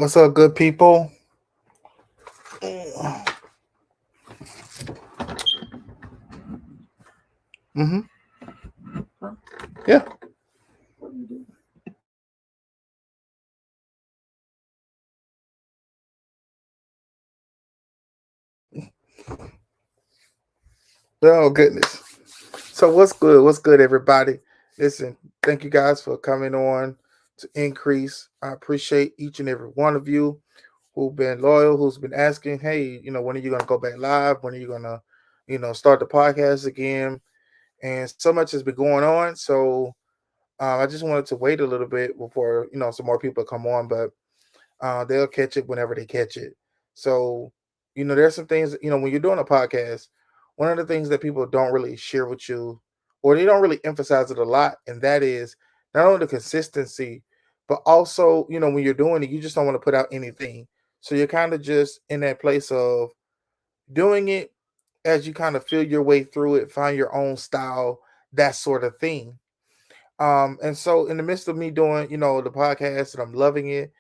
What's up, good people? Mm-hmm. Yeah. Oh goodness. So what's good? What's good, everybody? Listen, thank you guys for coming on to Increase. I appreciate each and every one of you who've been loyal, who's been asking, hey, when are you gonna go back live? When are you gonna, start the podcast again? And so much has been going on. So I just wanted to wait a little bit before some more people come on, but they'll catch it whenever they catch it. So, there's some things, when you're doing a podcast, one of the things that people don't really share with you, or they don't really emphasize it a lot, and that is not only the consistency, but also, when you're doing it, you just don't want to put out anything. So you're kind of just in that place of doing it as you kind of feel your way through it, find your own style, that sort of thing. And so in the midst of me doing, the podcast and I'm loving it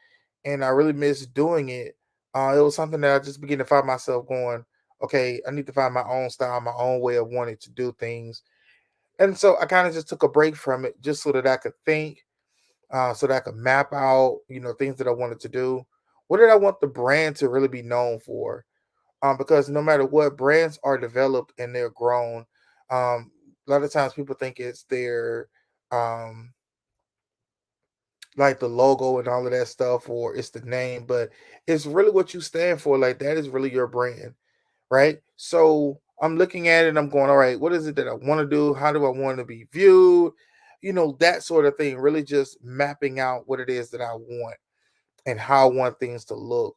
and I really miss doing it. It was something that I just began to find myself going, okay, I need to find my own style, my own way of wanting to do things. And so I kind of just took a break from it just so that I could think, so that I could map out, things that I wanted to do. What did I want the brand to really be known for? Because no matter what, brands are developed and they're grown. A lot of times people think it's their um like the logo and all of that stuff, or it's the name, but it's really what you stand for. Like that is really your brand, right? So I'm looking at it and I'm going, all right, what is it that I want to do? How do I want to be viewed? That sort of thing, really just mapping out what it is that I want and how I want things to look.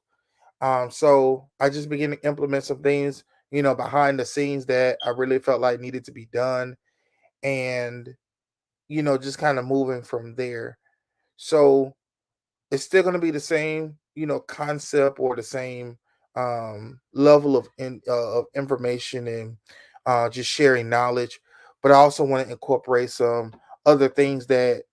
So I just began to implement some things, behind the scenes that I really felt like needed to be done and, just kind of moving from there. So it's still going to be the same, concept or the same level of information and just sharing knowledge. But I also want to incorporate some other things that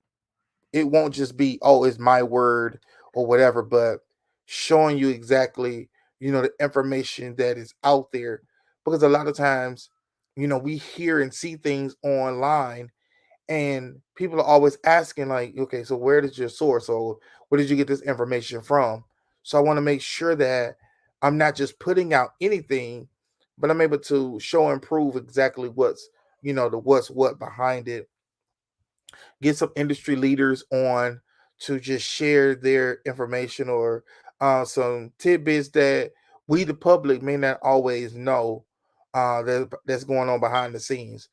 it won't just be, oh, it's my word or whatever, but showing you exactly, the information that is out there. Because a lot of times, we hear and see things online and people are always asking like, okay, so where did your source, or where did you get this information from? So I want to make sure that I'm not just putting out anything, but I'm able to show and prove exactly what's, the what's what behind it. Get some industry leaders on to just share their information, or some tidbits that we the public may not always know, that's going on behind the scenes,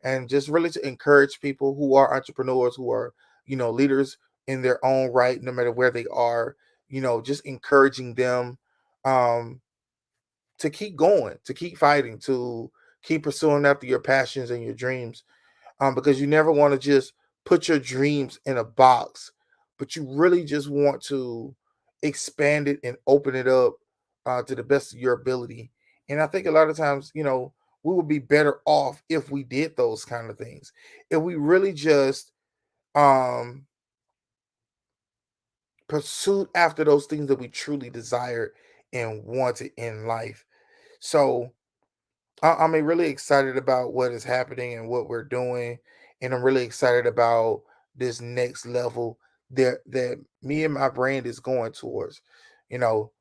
and just really to encourage people who are entrepreneurs, who are, leaders in their own right, no matter where they are, just encouraging them, um, to keep going, to keep fighting, to keep pursuing after your passions and your dreams, because you never want to just put your dreams in a box, but you really just want to expand it and open it up, to the best of your ability. And I think a lot of times, we would be better off if we did those kind of things. If we really just um, pursued after those things that we truly desired and wanted in life. So I'm really excited about what is happening and what we're doing, and I'm really excited about this next level that me and my brand is going towards. You know,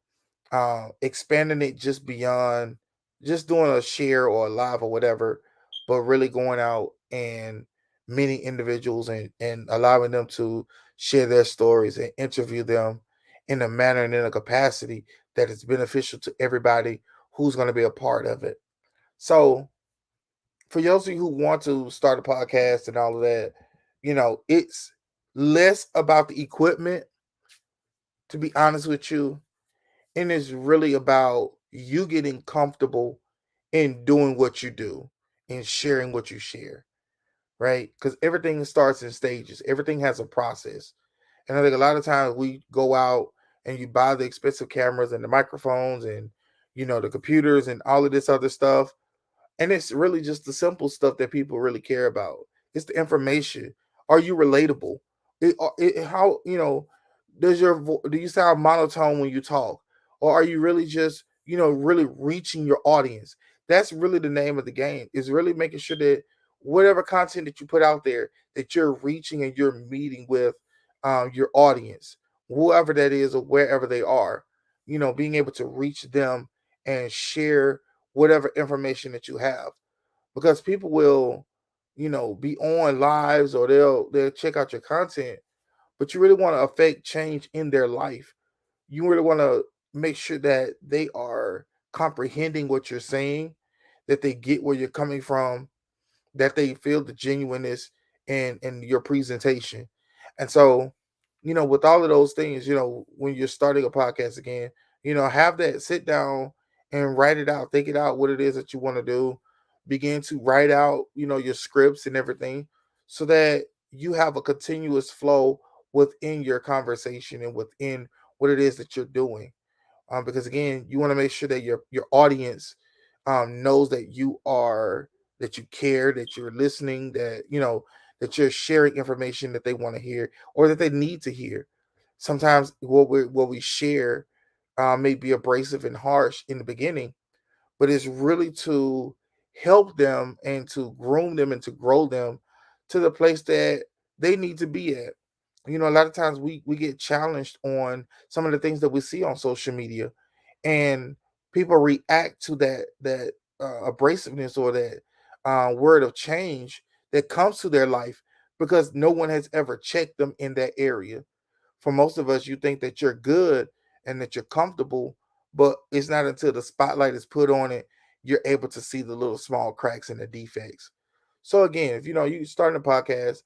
expanding it just beyond just doing a share or a live or whatever, but really going out and meeting individuals and allowing them to share their stories and interview them in a manner and in a capacity that is beneficial to everybody who's going to be a part of it. So for those of you who want to start a podcast and all of that, it's less about the equipment, to be honest with you, and it's really about you getting comfortable in doing what you do and sharing what you share, right? Because everything starts in stages, everything has a process. And I think a lot of times we go out and you buy the expensive cameras and the microphones and, the computers and all of this other stuff, and it's really just the simple stuff that people really care about. It's the information. Are you relatable? How, Do you sound monotone when you talk, or are you really just really reaching your audience? That's really the name of the game, is really making sure that whatever content that you put out there, that you're reaching and you're meeting with your audience, whoever that is or wherever they are. Being able to reach them and share whatever information that you have, because people will be on lives, or they'll check out your content, but you really want to affect change in their life. You really want to make sure that they are comprehending what you're saying, that they get where you're coming from, that they feel the genuineness in your presentation. And so, with all of those things, when you're starting a podcast again, have that sit down and write it out, think it out what it is that you want to do. Begin to write out, your scripts and everything, so that you have a continuous flow within your conversation and within what it is that you're doing. Because again, you want to make sure that your audience knows that you care, that you're listening, that that you're sharing information that they want to hear or that they need to hear. Sometimes what we share may be abrasive and harsh in the beginning, but it's really to help them and to groom them and to grow them to the place that they need to be at. A lot of times we get challenged on some of the things that we see on social media, and people react to that abrasiveness or that word of change that comes to their life because no one has ever checked them in that area. For most of us, you think that you're good and that you're comfortable, but it's not until the spotlight is put on it you're able to see the little small cracks and the defects. So again, if you starting a podcast,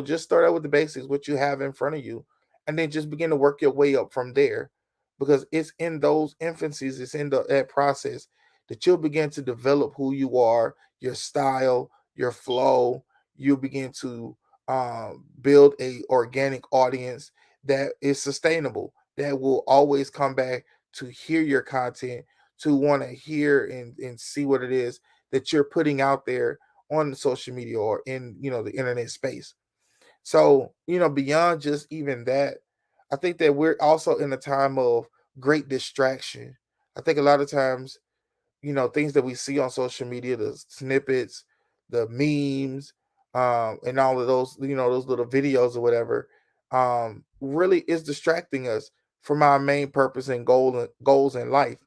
just start out with the basics, what you have in front of you, and then just begin to work your way up from there. Because it's in those infancies, it's in that process that you'll begin to develop who you are, your style, your flow. You'll begin to build a organic audience that is sustainable, that will always come back to hear your content, to want to hear and see what it is that you're putting out there on the social media or in the internet space. So beyond just even that, I think that we're also in a time of great distraction. I think a lot of times, things that we see on social media, the snippets, the memes, and all of those, those little videos or whatever, really is distracting us from our main purpose and goals in life.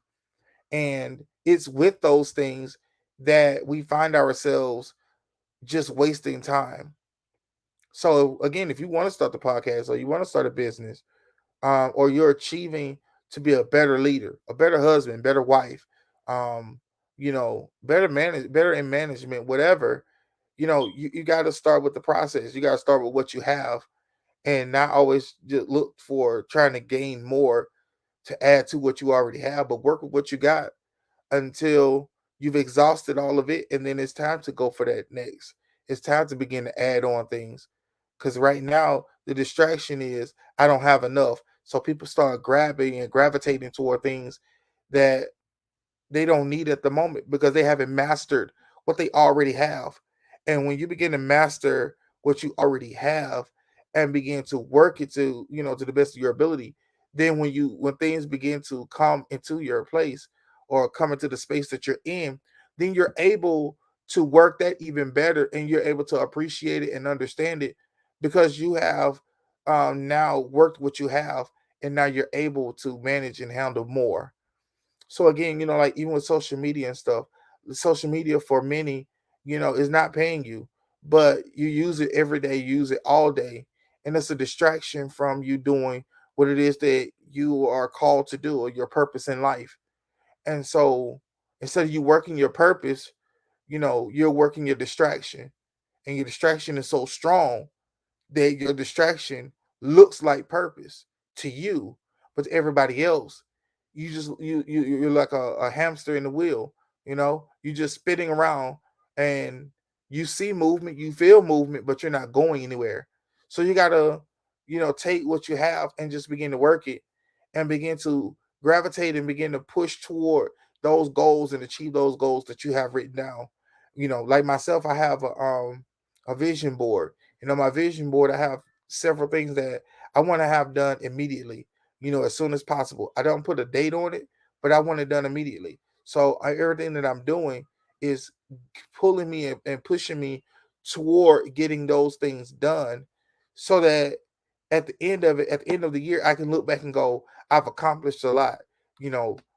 And it's with those things that we find ourselves just wasting time. So again, if you want to start the podcast or you want to start a business, or you're achieving to be a better leader, a better husband, better wife, better in management, whatever, you got to start with the process. You got to start with what you have, and not always just look for trying to gain more to add to what you already have, but work with what you got until you've exhausted all of it, and then it's time to go for that next. It's time to begin to add on things, because right now the distraction is I don't have enough, so people start grabbing and gravitating toward things that they don't need at the moment because they haven't mastered what they already have. And when you begin to master what you already have and begin to work it to the best of your ability, then when things begin to come into your place or come into the space that you're in, then you're able to work that even better, and you're able to appreciate it and understand it because you have now worked what you have, and now you're able to manage and handle more. So again, like even with social media and stuff, the social media for many, is not paying you, but you use it every day, you use it all day, and it's a distraction from you doing what it is that you are called to do or your purpose in life. And so instead of you working your purpose, you're working your distraction, and your distraction is so strong that your distraction looks like purpose to you, but to everybody else, you're like a hamster in the wheel. You just spinning around, and you see movement, you feel movement, but you're not going anywhere. So you gotta, take what you have and just begin to work it, and begin to gravitate and begin to push toward those goals and achieve those goals that you have written down. Like myself, I have a vision board. My vision board, I have several things that I want to have done immediately, as soon as possible. I don't put a date on it, but I want it done immediately. So everything that I'm doing is pulling me and pushing me toward getting those things done, so that at the end of it, at the end of the year, I can look back and go, I've accomplished a lot.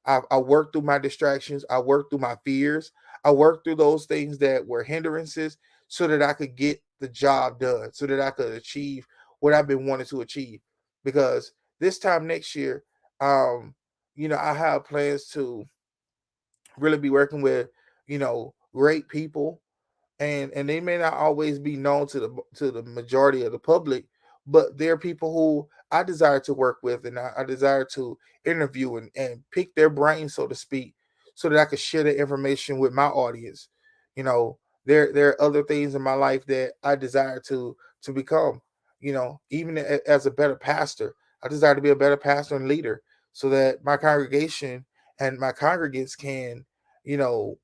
I worked through my distractions, I worked through my fears, I worked through those things that were hindrances, so that I could get the job done, so that I could achieve what I've been wanting to achieve. Because this time next year, um, I have plans to really be working with, great people, and they may not always be known to the majority of the public, but they're people who I desire to work with, and I desire to interview and pick their brain, so to speak, so that I could share the information with my audience. There are other things in my life that I desire to become. Even as a better pastor, I desire to be a better pastor and leader, so that my congregation and my congregants can, you know,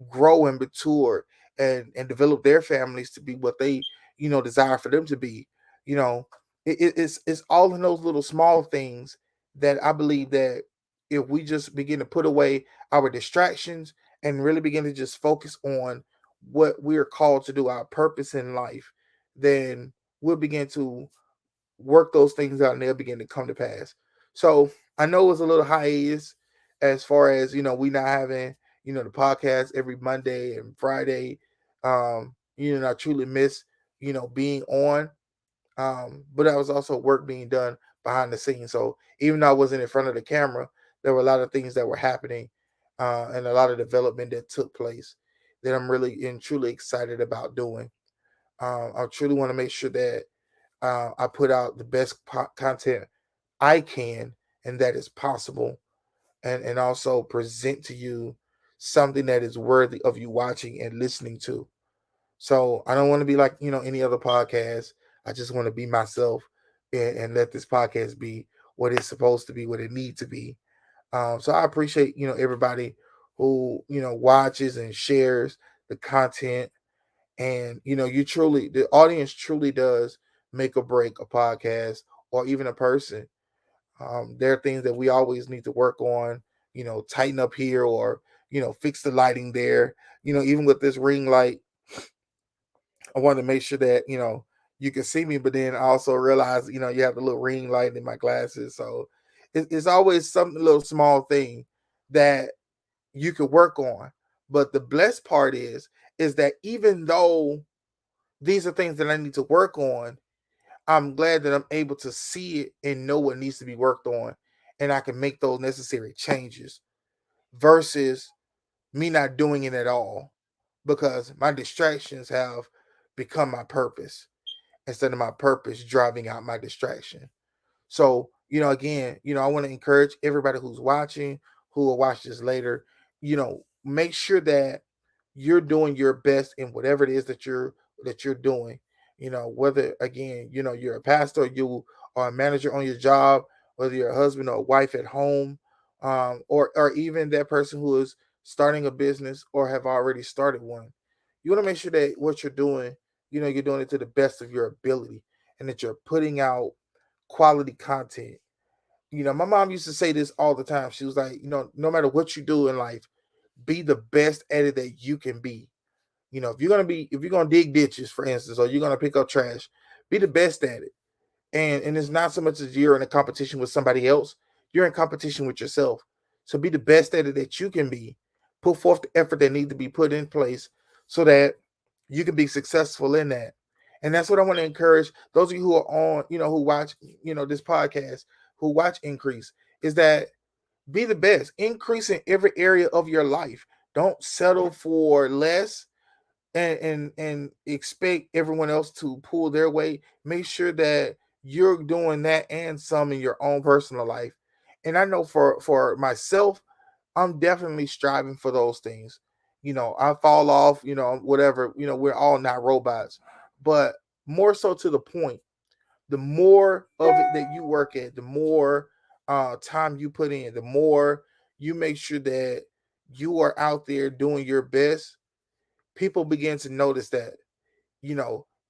grow and mature and develop their families to be what they desire for them to be. you know it's all in those little small things that I believe that if we just begin to put away our distractions and really begin to just focus on what we are called to do, our purpose in life, then we'll begin to work those things out and they'll begin to come to pass. So I know it's a little hiatus as far as we not having the podcast every Monday and Friday. I truly miss being on. But that was also work being done behind the scenes. So even though I wasn't in front of the camera, there were a lot of things that were happening, and a lot of development that took place that I'm really and truly excited about doing. I truly want to make sure that I put out the best content I can and that is possible, and also present to you something that is worthy of you watching and listening to. So I don't want to be like any other podcast. I just want to be myself, and let this podcast be what it's supposed to be, what it needs to be. So I appreciate everybody who watches and shares the content, and the audience truly does make or break a podcast or even a person. There are things that we always need to work on, tighten up here, or fix the lighting there. Even with this ring light, I wanted to make sure that you can see me, but then I also realize you have the little ring light in my glasses. So it's always something, a little small thing that you could work on. But the blessed part is that even though these are things that I need to work on, I'm glad that I'm able to see it and know what needs to be worked on, and I can make those necessary changes versus me not doing it at all, because my distractions have become my purpose instead of my purpose driving out my distraction. So, again, I want to encourage everybody who's watching, who will watch this later, make sure that you're doing your best in whatever it is that you're doing. Whether again, you're a pastor, you are a manager on your job, whether you're a husband or a wife at home, or even that person who is starting a business or have already started one. You want to make sure that what you're doing, you're doing it to the best of your ability, and that you're putting out quality content. My mom used to say this all the time. She was like, no matter what you do in life, be the best at it that you can be. If you're gonna dig ditches, for instance, or you're gonna pick up trash, be the best at it. And it's not so much as you're in a competition with somebody else, you're in competition with yourself. So be the best at it that you can be. Put forth the effort that needs to be put in place so that you can be successful in that. And that's what I want to encourage those of you who are on, who watch, this podcast, who watch Increase, is that be the best. Increase in every area of your life. Don't settle for less and expect everyone else to pull their weight. Make sure that you're doing that and some in your own personal life. And I know for myself, I'm definitely striving for those things. I fall off, whatever, we're all not robots. But more so to the point, the more of it that you work at, the more time you put in, the more you make sure that you are out there doing your best. People begin to notice that.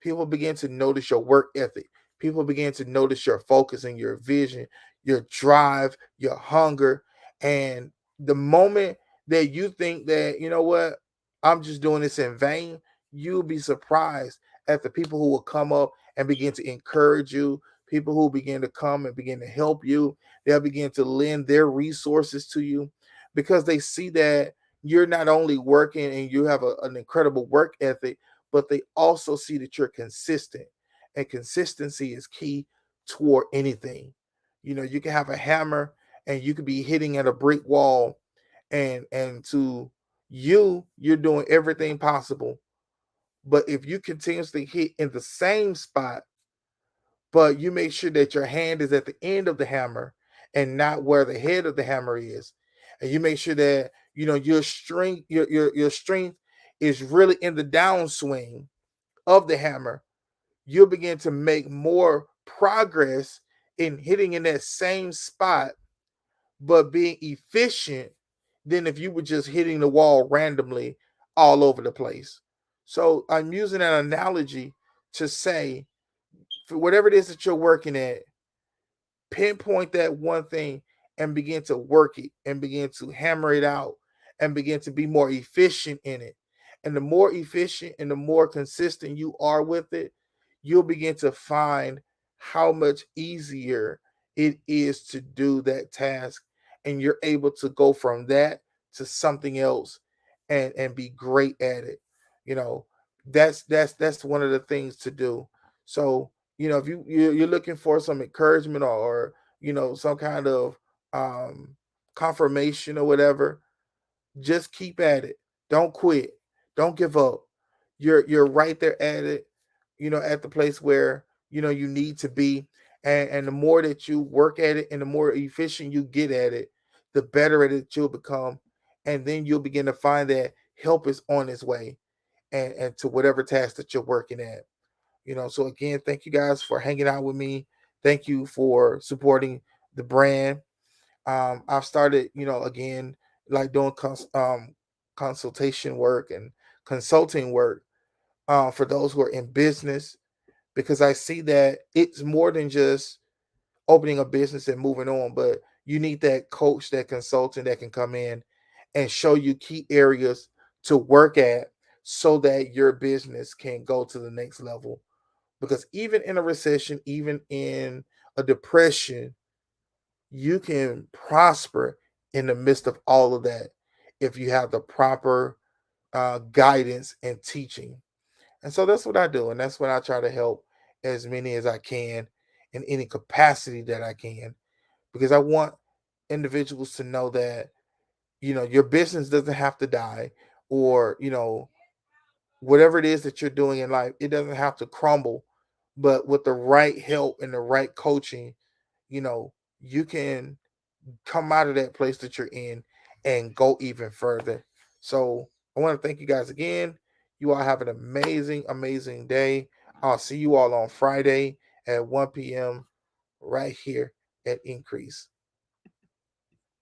People begin to notice your work ethic. People begin to notice your focus and your vision, your drive, your hunger. And the moment that you think that, you know what, I'm just doing this in vain, you'll be surprised at the people who will come up and begin to encourage you, people who begin to come and begin to help you. They'll begin to lend their resources to you because they see that you're not only working and you have an incredible work ethic, but they also see that you're consistent. And consistency is key toward anything. You know, you can have a hammer and you could be hitting at a brick wall, and to you, you're doing everything possible. But if you continuously hit in the same spot, but you make sure that your hand is at the end of the hammer and not where the head of the hammer is, and you make sure that your strength, your strength is really in the downswing of the hammer, you'll begin to make more progress in hitting in that same spot, but being efficient than if you were just hitting the wall randomly all over the place. So I'm using an analogy to say, for whatever it is that you're working at, pinpoint that one thing and begin to work it and begin to hammer it out and begin to be more efficient in it. And the more efficient and the more consistent you are with it, you'll begin to find how much easier it is to do that task. And you're able to go from that to something else and be great at it. You know, that's one of the things to do. So if you're looking for some encouragement, or some kind of um confirmation or whatever, just keep at it. Don't quit. Don't give up. You're right there at it, at the place where you need to be. And the more that you work at it and the more efficient you get at it, the better at it you'll become. And then you'll begin to find that help is on its way, and to whatever task that you're working at. So again, thank you guys for hanging out with me. Thank you for supporting the brand. I've started, again, like doing consultation work and consulting work for those who are in business, because I see that it's more than just opening a business and moving on, but you need that coach, that consultant that can come in and show you key areas to work at so that your business can go to the next level. Because even in a recession, even in a depression, you can prosper in the midst of all of that if you have the proper guidance and teaching. And so that's what I do. And that's what I try to help as many as I can in any capacity that I can, because I want individuals to know that, your business doesn't have to die, or, whatever it is that you're doing in life, it doesn't have to crumble. But with the right help and the right coaching, you can come out of that place that you're in and go even further. So I want to thank you guys again. You all have an amazing, amazing day. I'll see you all on Friday at 1 p.m. right here at Increase.